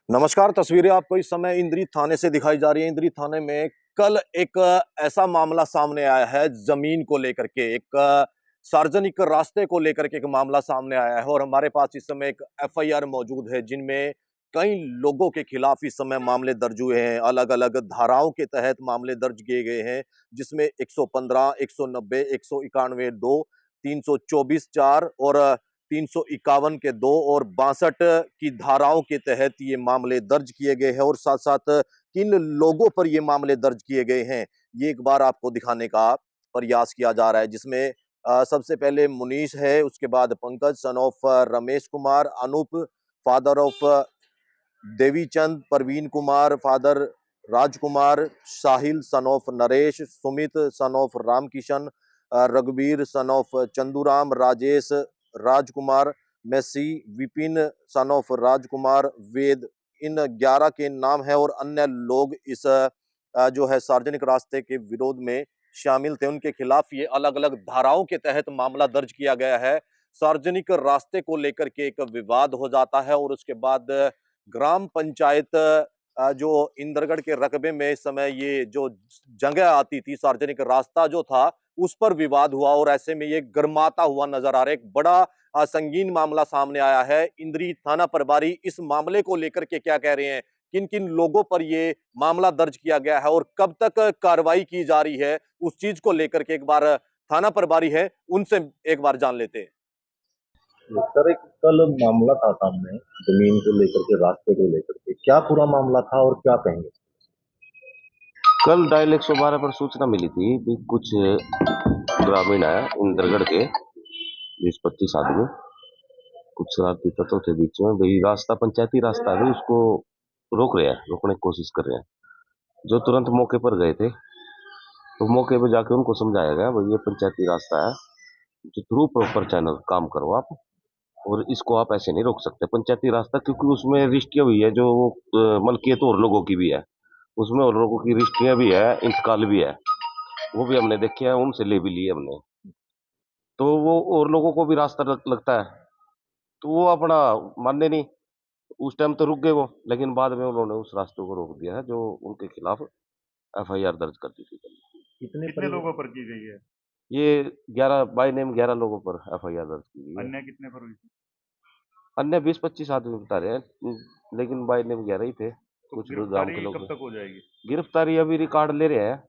नमस्कार। तस्वीरें आपको इस समय इंद्री थाने से दिखाई जा रही है। इंद्री थाने में कल एक ऐसा मामला सामने आया है, जमीन को लेकर के एक सार्वजनिक रास्ते को लेकर के एक मामला सामने आया है और हमारे पास इस समय एक एफआईआर मौजूद है, जिनमें कई लोगों के खिलाफ इस समय मामले दर्ज हुए हैं। अलग-अलग धाराओं के तहत मामले दर्ज किए गए हैं, जिसमें 115, 190, 191 2, 324 4 और 351 के 2 और 62 की धाराओं के तहत ये मामले दर्ज किए गए हैं और साथ-साथ किन लोगों पर ये मामले दर्ज किए गए हैं, ये एक बार आपको दिखाने का प्रयास किया जा रहा है। जिसमें सबसे पहले मुनीश है, उसके बाद Pankaj son of Ramesh Kumar, Anoop father of Devichand, Praveen Kumar father Rajkumar, Sahil son of Naresh, Sumit son of Ramkishan, रघुवीर son of Chanduram, Rajesh Rajkumar, Messi, Vipin son of Rajkumar, Ved, इन 11 के नाम है और अन्य लोग इस जो है सार्वजनिक रास्ते के विरोध में शामिल थे। उनके खिलाफ ये अलग-अलग धाराओं के तहत मामला दर्ज किया गया है। सार्वजनिक रास्ते को लेकर के एक विवाद हो जाता है और उसके बाद ग्राम पंचायत जो इंद्रगढ़ के रकबे में इस समय ये जो जगह आती थी, सार्वजनिक रास्ता जो था, उस पर विवाद हुआ और ऐसे में ये गरमाता हुआ नजर आ रहा है। एक बड़ा संगीन मामला सामने आया है। इंद्री थाना प्रभारी इस मामले को लेकर के क्या कह रहे हैं, किन किन लोगों पर ये मामला दर्ज किया गया है और कब तक कार्रवाई की जा रही है, उस चीज को लेकर के एक बार थाना प्रभारी है उनसे एक बार जान लेते हैं। सर, एक कल मामला था सामने, जमीन को लेकर के, रास्ते को लेकर के, क्या पूरा मामला था और क्या कहेंगे? कल डायल 112 पर सूचना मिली थी कि कुछ ग्रामीण है इंद्रगढ़ के 20-25 आदमी, कुछ शरारती तत्व थे बीच में। भाई रास्ता पंचायती रास्ता है, उसको रोकने की कोशिश कर रहे हैं। जो तुरंत मौके पर गए थे, तो मौके पर जाके उनको समझाया गया भाई ये पंचायती रास्ता है, जो थ्रू प्रॉपर चैनल काम करो आप, और इसको आप ऐसे नहीं रोक सकते पंचायती रास्ता, क्योंकि उसमें रजिस्ट्रियां भी है जो मलकियत और लोगों की भी है, उसमें और लोगों की रजिस्ट्रियां भी है, इंतकाल भी है, वो भी हमने देखे हैं, उनसे ले भी लिए हमने। तो वो और लोगों को भी रास्ता लगता है, तो वो अपना मानने नहीं। उस टाइम तो रुक गए वो, लेकिन बाद में उन्होंने उस रास्ते को रोक दिया है, जो उनके खिलाफ एफआईआर दर्ज कर दी थी। कितने लोगों पर की गई है? ये 11 बाय नेम 11 लोगों पर एफआईआर दर्ज की गई है। अन्य कितने पर हुई थी? अन्य 20-25 आदमी बता रहे हैं, लेकिन बाय नेम 11 ही थे। तो कुछ गांव के गिरफ्तारी लोग कब तक हो जाएगी? गिरफ्तारी अभी रिकॉर्ड ले रहे हैं,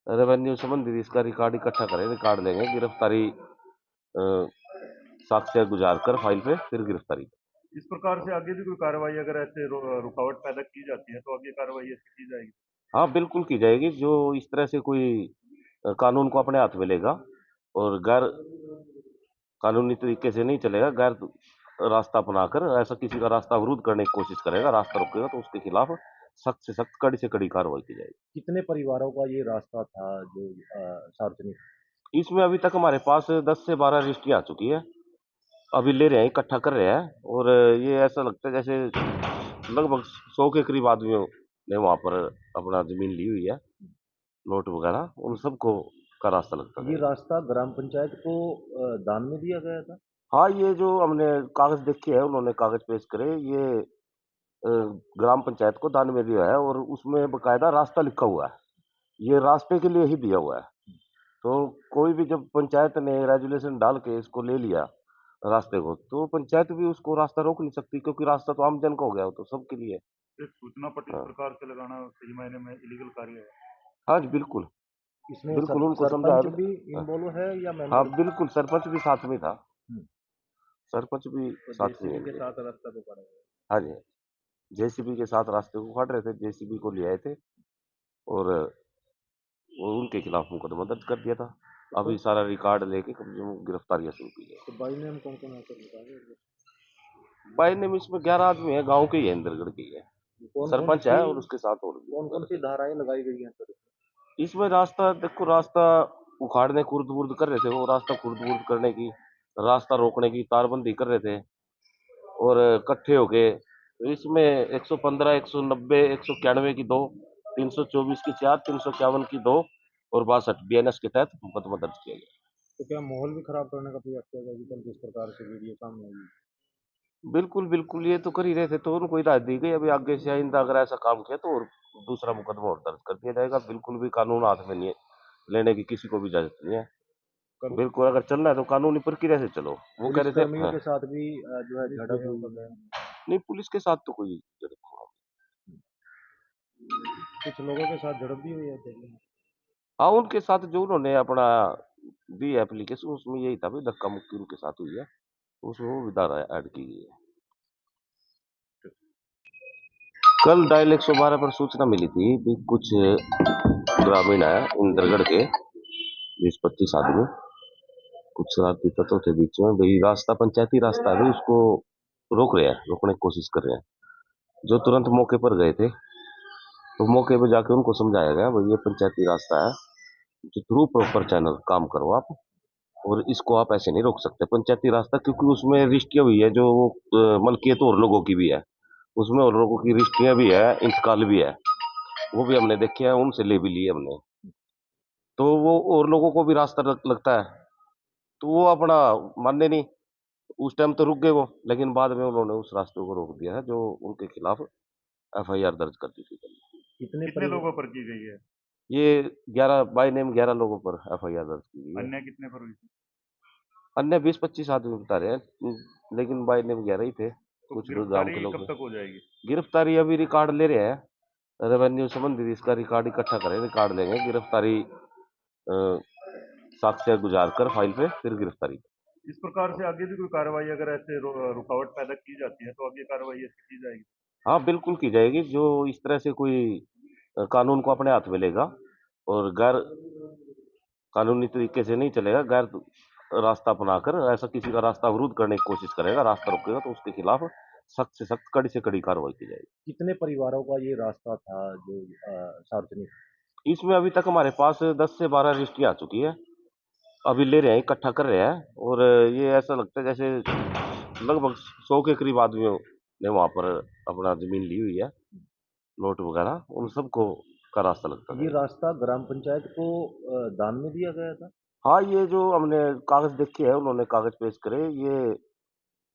रेवेन्यू संबंधित इसका रिकॉर्ड इकट्ठा करें, रिकॉर्ड लेंगे, गिरफ्तारी साक्ष्य गुजार कर फाइल पे फिर गिरफ्तारी। इस प्रकार से आगे भी कोई कार्रवाई अगर ऐसे रुकावट पैदा की जाती है तो आगे कार्रवाई ऐसी की जाएगी? हाँ बिल्कुल की जाएगी। जो इस तरह से कोई कानून को अपने हाथ में लेगा और गैर कानूनी तरीके से नहीं चलेगा, गैर रास्ता अपनाकर ऐसा किसी का रास्ता अवरुद्ध करने की कोशिश करेगा, रास्ता रोकेगा, तो उसके खिलाफ सख्त से सख्त, कड़ी से कड़ी कार्रवाई की जाएगी। कितने परिवारों का ये रास्ता था जो सार्वजनिक? इसमें अभी तक हमारे पास 10 से 12 रजिस्ट्री आ चुकी है, अभी ले रहे हैं, इकट्ठा कर रहे हैं, और ये ऐसा लगता है जैसे लगभग 100 के करीब आदमियों ने वहां पर अपना जमीन ली हुई है, नोट वगैरह, उन सबको का रास्ता लगता ये है। रास्ता ग्राम पंचायत को दान में दिया गया था? हाँ, ये जो हमने कागज देखे हैं, उन्होंने कागज पेश करे, ये अ, ग्राम पंचायत को दान में दिया है और उसमें बकायदा रास्ता लिखा हुआ है, ये रास्ते के लिए ही दिया हुआ है। तो कोई भी जब पंचायत ने रेजुलेशन डाल के इसको ले लिया रास्ते को, तो पंचायत भी उसको रास्ता रोक नहीं सकती, क्योंकि रास्ता तो आम जन का हो गया, वो तो सबके लिए है। एक सूचना पट इस हाँ, प्रकार से लगाना सही मायने में इलीगल कार्य है। हाँ जी, बिल्कुल। इसमें बिल्कुल उनको समझाया सरपंच भी। भी हाँ, इन्वॉल्व है या हाँ, मेंबर? बिल्कुल सरपंच भी साथ में था, हम्म। सरपंच भी तो साथ में है जेसीबी के इनके। साथ रास्ता को पड़ा है। हाँ जी, जेसीबी के साथ रास्ते को काट रहे थे, जेसीबी को ले आए थे और वो उनके खिलाफ मुकदमा दर्ज कर दिया था। अभी सारा रिकॉर्ड लेके कम से कम गिरफ्तारियां शुरू की है। तो बाई नेम कौन कौन है बताइए? बाई नेम इसमें 11 आदमी है, गांव के ही है, इंद्रगढ़ के ही है, कौन कौन सरपंच सी है और उसके साथ और कौन कौन भी। सी धाराएं लगाई गई हैं सर? इसमें रास्ता देखो, रास्ता उखाड़ने खुर्द बुर्द कर रहे थे, वो रास्ता खुर्द बुर्द करने की, रास्ता रोकने की तारबंदी कर रहे थे और इकट्ठे हो गए। तो इसमें 115, 190, 191 की 2, 324 की 4, 351 की 2 और 62 बीएनएस के तहत मुकदमा दर्ज किया गया। तो क्या माहौल भी खराब करने का प्रयास किया गया कि कल जिस प्रकार से वीडियो सामने आई? बिल्कुल, बिल्कुल, ये तो कर ही रहे थे, तो उनको हिदायत दी गई, अभी आगे से आइंदा अगर ऐसा काम किया तो और दूसरा मुकदमा और दर्ज कर दिया जाएगा। बिल्कुल भी कानून हाथ में नहीं है, लेने की किसी को भी इजाज़त नहीं है। बिल्कुल, अगर चलना है तो कानूनी प्रक्रिया से चलो। वो कह रहे थे पुलिसकर्मियों हाँ, के साथ भी जो है झड़प हुई है। नहीं पुलिस के साथ तो कोई झड़प कुछ लोगों के साथ झड़प भी हुई है दिल्ली में। हाँ, उनके साथ जो उन्होंने अपना दी है एप्लीकेशन उसमें यही था, भाई धक्का-मुक्की उनके साथ हुई है, उसमें वो भी धारा ऐड की गई है। कल डायल 112 पर सूचना मिली थी कि कुछ ग्रामीण है इंद्रगढ़ के 20-25 आदमी, कुछ शरारती तत्व थे बीच में, भाई रास्ता पंचायती रास्ता है, भाई उसको रोक रहे हैं, रोकने की कोशिश कर रहे हैं। जो तुरंत मौके पर गए थे, तो मौके पे जाके उनको समझाया गया, भाई ये पंचायती रास्ता है, जो थ्रू प्रॉपर चैनल काम करो आप, और इसको आप ऐसे नहीं रोक सकते पंचायती रास्ता, क्योंकि उसमें रजिस्ट्रियाँ भी है जो मलकियत और लोगों की भी है, उसमें और लोगों की रजिस्ट्रियाँ भी है, इंतकाल भी है, वो भी हमने देखे हैं, उनसे ले भी लिए हमने। तो वो और लोगों को भी रास्ता लगता है, तो वो अपना माने नहीं, उस टाइम तो रुक गए वो, लेकिन बाद में उन्होंने उस रास्ते को रोक दिया है, जो उनके खिलाफ एफआईआर दर्ज कर दी थी। कितने लोगों पर की गई है? ये 11 बाय नेम 11 लोगों पर एफआईआर दर्ज की गई है। अन्य कितने पर हुई थी? अन्य 20-25 आदमी बता रहे हैं, लेकिन बाय नेम 11 ही थे, तो कुछ गांव गिरफ्तारी के लोग कब थे। तक हो जाएगी? गिरफ्तारी अभी रिकॉर्ड ले रहे हैं, रेवेन्यू संबंधित इसका रिकॉर्ड इकट्ठा करें, रिकॉर्ड लेंगे, गिरफ्तारी अ, साक्ष्य गुजार कर फाइल पे फिर गिरफ्तारी। इस प्रकार से आगे भी कोई कार्रवाई अगर ऐसे रुकावट पैदा की जाती है तो आगे कार्रवाई ऐसी की जाएगी? हाँ, बिल्कुल की जाएगी, जो इस तरह से कोई कानून को अपने हाथ में लेगा और गैर कानूनी तरीके से नहीं चलेगा, गैर रास्ता अपनाकर ऐसा किसी का रास्ता अवरुद्ध करने की कोशिश करेगा, रास्ता रोकेगा, तो उसके खिलाफ सख्त से सख्त, कड़ी से कड़ी कार्रवाई की जाएगी। कितने परिवारों का ये रास्ता था जो सार्वजनिक? इसमें अभी तक हमारे पास 10 से 12 रजिस्ट्री आ चुकी है, अभी ले रहे हैं, इकट्ठा कर रहे हैं, और ये ऐसा लगता है जैसे लगभग 100 के करीब आदमियों ने वहाँ पर अपना ज़मीन ली हुई है, प्लॉट वगैरह, उन सबको का रास्ता लगता ये है। रास्ता ग्राम पंचायत को दान में दिया गया था? हाँ, ये जो हमने कागज़ देखे हैं, उन्होंने कागज़ पेश करे, ये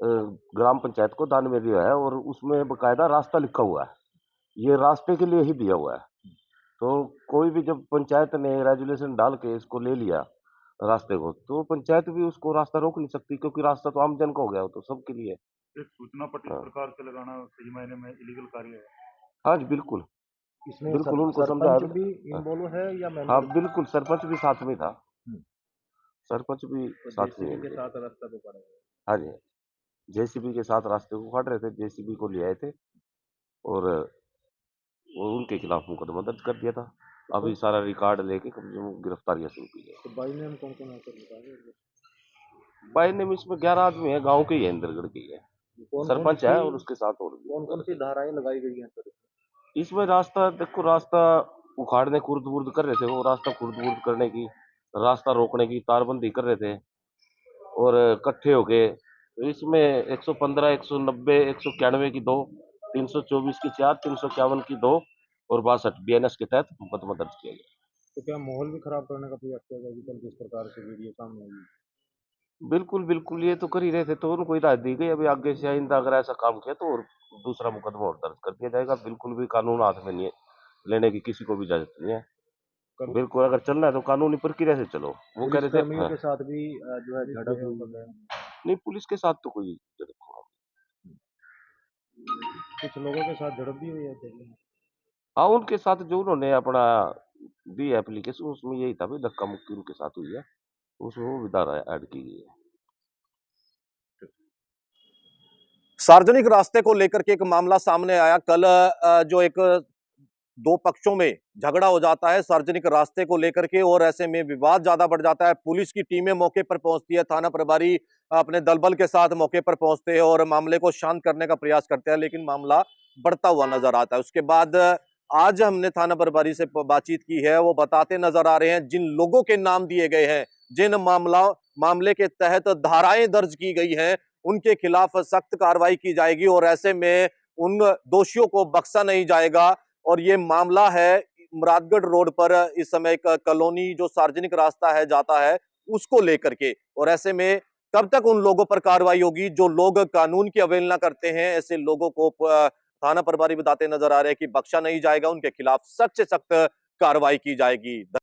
अ, ग्राम पंचायत को दान में दिया है, और उसमें बकायदा रास्ता लिखा हुआ है। ये रास्ते के लिए ही दिया हुआ है। तो कोई भी जब पंचायत ने रेज़ुलेशन डाल के इसको ले लिया रास्ते को, तो पंचायत भी उसको रास्ता रोक नहीं सकती, क्योंकि रास्ता तो आम जन का हो गया, वो तो सबके लिए है। एक सूचना पट इस हाँ। प्रकार से लगाना सही मायने में इलीगल कार्य है। हाँ जी, बिल्कुल। इसमें बिल्कुल उनको समझाया सरपंच हमने। भी हाँ, इन्वॉल्व है या हाँ, मेंबर? बिल्कुल सरपंच भी साथ में था। हम्म। सरपंच भी तो साथ में है जेसीबी के इनके। साथ रास्ता को पड़ा है। हाँ जी, जेसीबी के साथ रास्ते को काट रहे थे, जेसीबी को ले आए थे, और वो उनके खिलाफ मुकदमा दर्ज कर दिया था। अभी सारा रिकॉर्ड लेके कम से कम गिरफ्तारियाँ शुरू की है। तो बाई नेम कौन कौन है सर बता दो। बाय नेम इसमें 11 आदमी है, गाँव के ही है, इंद्रगढ़ के ही है। कौन कौन सरपंच सी है और उसके साथ और भी कौन कौन सी धाराएं लगाई गई हैं सर? इसमें रास्ता देखो, रास्ता उखाड़ने खुर्द-बुर्द कर रहे थे, वो रास्ता खुर्द-बुर्द करने की, रास्ता रोकने की तारबंदी कर रहे थे, और इकट्ठे होके इसमें 115, 190, 191 की 2, 324 की 4, 351 की 2 और 62 बीएनएस के तहत मुकदमा दर्ज किया गया। तो क्या माहौल भी खराब करने का प्रयास किया गया कल जिस प्रकार से वीडियो सामने आई? बिल्कुल, बिल्कुल, ये तो कर ही रहे थे, तो उनको हिदायत दी गई, अभी आगे से आइंदा अगर ऐसा काम किया तो और दूसरा मुकदमा और दर्ज कर दिया जाएगा। बिल्कुल भी कानून हाथ में नहीं है, लेने की किसी को भी इजाज़त नहीं है। बिल्कुल, अगर चलना है तो कानूनी प्रक्रिया से चलो। वो कह रहे थे पुलिसकर्मियों हाँ, के साथ भी जो है झड़प हुई है। नहीं पुलिस के साथ तो कोई झड़प कुछ लोगों के साथ झड़प भी हुई है दिल्ली में। हाँ, उनके साथ जो उन्होंने अपना दी एप्लीकेशन उसमें यही था, भाई धक्का-मुक्की उनके साथ हुई है, उसमें वो भी धारा ऐड की गई है। सार्वजनिक रास्ते को लेकर के एक मामला सामने आया कल। जो एक दो पक्षों में झगड़ा हो जाता है सार्वजनिक रास्ते को लेकर के, और ऐसे में विवाद ज्यादा बढ़ जाता है। पुलिस की टीमें मौके पर पहुंचती है, थाना प्रभारी अपने दलबल के साथ मौके पर पहुंचते हैं और मामले को शांत करने का प्रयास करते हैं, लेकिन मामला बढ़ता हुआ नजर आता है। उसके बाद आज हमने थाना प्रभारी से बातचीत की है, वो बताते नजर आ रहे हैं जिन लोगों के नाम दिए गए हैं, जिन मामले के तहत धाराएं दर्ज की गई हैं, उनके खिलाफ सख्त कार्रवाई की जाएगी और ऐसे में उन दोषियों को बख्शा नहीं जाएगा। और ये मामला है मुरादगढ़ रोड पर, इस समय एक कॉलोनी जो सार्वजनिक रास्ता है जाता है उसको लेकर के, और ऐसे में कब तक उन लोगों पर कार्रवाई होगी जो लोग कानून की अवहेलना करते हैं? ऐसे लोगों को थाना प्रभारी बताते नजर आ रहे हैं कि बख्शा नहीं जाएगा, उनके खिलाफ सख्त से सख्त कार्रवाई की जाएगी।